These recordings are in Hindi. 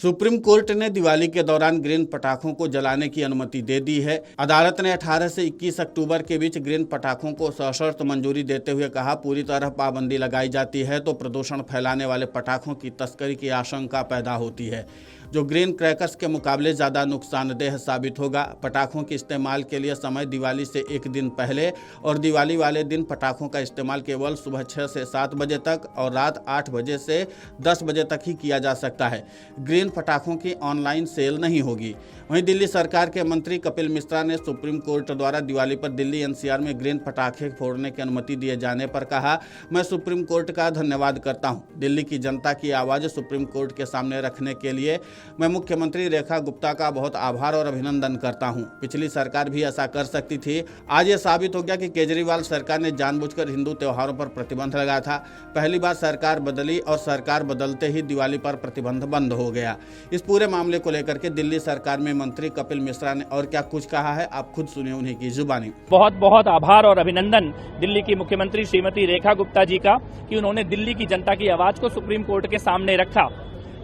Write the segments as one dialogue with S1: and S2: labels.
S1: सुप्रीम कोर्ट ने दिवाली के दौरान ग्रीन पटाखों को जलाने की अनुमति दे दी है। अदालत ने 18 से 21 अक्टूबर के बीच ग्रीन पटाखों को सशर्त मंजूरी देते हुए कहा, पूरी तरह पाबंदी लगाई जाती है तो प्रदूषण फैलाने वाले पटाखों की तस्करी की आशंका पैदा होती है, जो ग्रीन क्रैकर्स के मुकाबले ज़्यादा नुकसानदेह साबित होगा। पटाखों के इस्तेमाल के लिए समय दिवाली से एक दिन पहले और दिवाली वाले दिन पटाखों का इस्तेमाल केवल सुबह 6 से 7 बजे तक और रात 8 बजे से 10 बजे तक ही किया जा सकता है। ग्रीन पटाखों की ऑनलाइन सेल नहीं होगी। वहीं दिल्ली सरकार के मंत्री कपिल मिश्रा ने सुप्रीम कोर्ट द्वारा दिवाली पर दिल्ली एनसीआर में ग्रीन पटाखे फोड़ने की अनुमति दिए जाने पर कहा, मैं सुप्रीम कोर्ट का धन्यवाद करता हूं। दिल्ली की जनता की आवाज़ सुप्रीम कोर्ट के सामने रखने के लिए मैं मुख्यमंत्री रेखा गुप्ता का बहुत आभार और अभिनंदन करता हूं। पिछली सरकार भी ऐसा कर सकती थी। आज ये साबित हो गया कि केजरीवाल सरकार ने जानबूझकर हिंदू त्योहारों पर प्रतिबंध लगाया था। पहली बार सरकार बदली और सरकार बदलते ही दिवाली पर प्रतिबंध बंद हो गया। इस पूरे मामले को लेकर के दिल्ली सरकार में मंत्री कपिल मिश्रा ने और क्या कुछ कहा है, आप खुद सुनिए उन्हीं की जुबानी।
S2: बहुत बहुत आभार और अभिनंदन दिल्ली की मुख्यमंत्री श्रीमती रेखा गुप्ता जी का कि उन्होंने दिल्ली की जनता की आवाज को सुप्रीम कोर्ट के सामने रखा।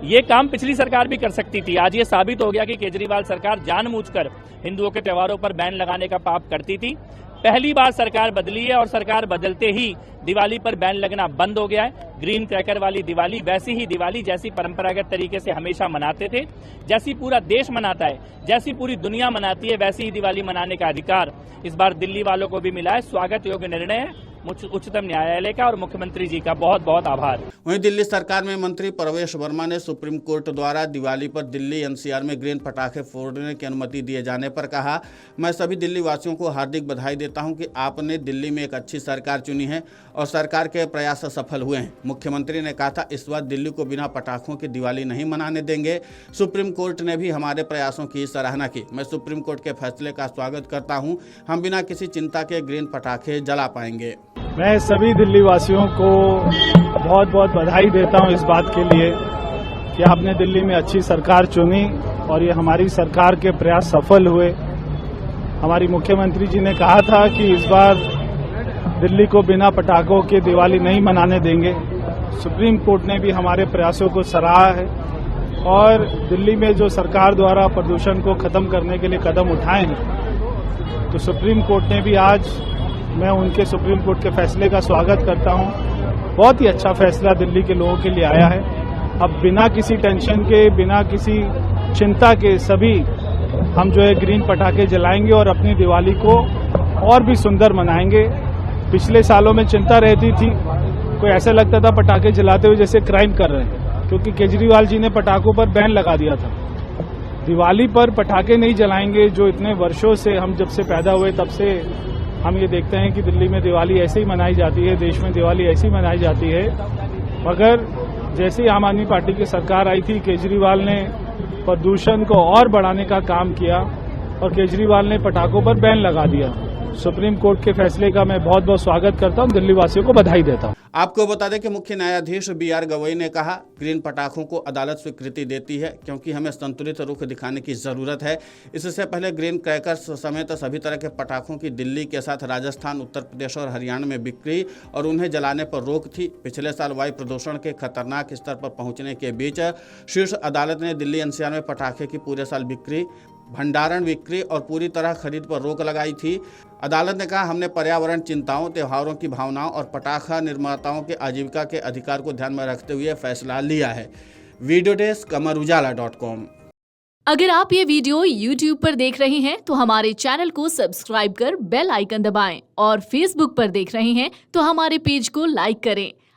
S2: ये काम पिछली सरकार भी कर सकती थी। आज ये साबित हो गया कि केजरीवाल सरकार जानबूझकर हिंदुओं के त्योहारों पर बैन लगाने का पाप करती थी। पहली बार सरकार बदली है और सरकार बदलते ही दिवाली पर बैन लगना बंद हो गया है। ग्रीन क्रैकर वाली दिवाली वैसी ही दिवाली जैसी परंपरागत तरीके से हमेशा मनाते थे, जैसी पूरा देश मनाता है, जैसी पूरी दुनिया मनाती है, वैसी ही दिवाली मनाने का अधिकार इस बार दिल्ली वालों को भी मिला है। स्वागत योग्य निर्णय है उच्चतम न्यायालय का और मुख्यमंत्री जी का बहुत बहुत आभार।
S1: वहीं दिल्ली सरकार में मंत्री प्रवेश वर्मा ने सुप्रीम कोर्ट द्वारा दिवाली पर दिल्ली एनसीआर में ग्रीन पटाखे फोड़ने की अनुमति दिए जाने पर कहा, मैं सभी दिल्ली वासियों को हार्दिक बधाई देता हूं कि आपने दिल्ली में एक अच्छी सरकार चुनी है और सरकार के प्रयास सफल हुए हैं। मुख्यमंत्री ने कहा था, इस बार दिल्ली को बिना पटाखों की दिवाली नहीं मनाने देंगे। सुप्रीम कोर्ट ने भी हमारे प्रयासों की सराहना की। मैं सुप्रीम कोर्ट के फैसले का स्वागत करता हूं। हम बिना किसी चिंता के ग्रीन पटाखे जला पाएंगे।
S3: मैं सभी दिल्ली वासियों को बहुत बहुत बधाई देता हूं इस बात के लिए कि आपने दिल्ली में अच्छी सरकार चुनी और ये हमारी सरकार के प्रयास सफल हुए। हमारी मुख्यमंत्री जी ने कहा था कि इस बार दिल्ली को बिना पटाखों के दिवाली नहीं मनाने देंगे। सुप्रीम कोर्ट ने भी हमारे प्रयासों को सराहा है और दिल्ली में जो सरकार द्वारा प्रदूषण को खत्म करने के लिए कदम उठाए हैं, तो सुप्रीम कोर्ट ने भी आज मैं उनके सुप्रीम कोर्ट के फैसले का स्वागत करता हूं। बहुत ही अच्छा फैसला दिल्ली के लोगों के लिए आया है। अब बिना किसी टेंशन के, बिना किसी चिंता के सभी हम जो है ग्रीन पटाखे जलाएंगे और अपनी दिवाली को और भी सुंदर मनाएंगे। पिछले सालों में चिंता रहती थी, कोई ऐसा लगता था पटाखे जलाते हुए जैसे क्राइम कर रहे हैं, क्योंकि केजरीवाल जी ने पटाखों पर बैन लगा दिया था। दिवाली पर पटाखे नहीं जलाएंगे, जो इतने वर्षों से हम जब से पैदा हुए तब से हम ये देखते हैं कि दिल्ली में दिवाली ऐसे ही मनाई जाती है, देश में दिवाली ऐसे ही मनाई जाती है। मगर जैसे ही आम आदमी पार्टी की सरकार आई थी, केजरीवाल ने प्रदूषण को और बढ़ाने का काम किया और केजरीवाल ने पटाखों पर बैन लगा दिया। सुप्रीम कोर्ट के फैसले का मैं बहुत बहुत स्वागत करता हूं, दिल्ली वासियों को बधाई देता हूं।
S1: आपको बता दें कि मुख्य न्यायाधीश BR गवई ने कहा, ग्रीन पटाखों को अदालत स्वीकृति देती है क्योंकि हमें संतुलित रुख दिखाने की जरूरत है। इससे पहले ग्रीन क्रैकर्स समेत सभी तरह के पटाखों की दिल्ली के साथ राजस्थान, उत्तर प्रदेश और हरियाणा में बिक्री और उन्हें जलाने पर रोक थी। पिछले साल वायु प्रदूषण के खतरनाक स्तर पर पहुंचने के बीच शीर्ष अदालत ने दिल्ली एनसीआर में पटाखे की पूरे साल बिक्री, भंडारण, बिक्री और पूरी तरह खरीद पर रोक लगाई थी। अदालत ने कहा, हमने पर्यावरण चिंताओं, त्योहारों की भावनाओं और पटाखा निर्माताओं के आजीविका के अधिकार को ध्यान में रखते हुए फैसला लिया है। Video desk amarujala.com।
S4: अगर आप ये वीडियो YouTube पर देख रहे हैं तो हमारे चैनल को सब्सक्राइब कर बेल आइकन दबाएं और Facebook पर देख रहे हैं तो हमारे पेज को लाइक करें।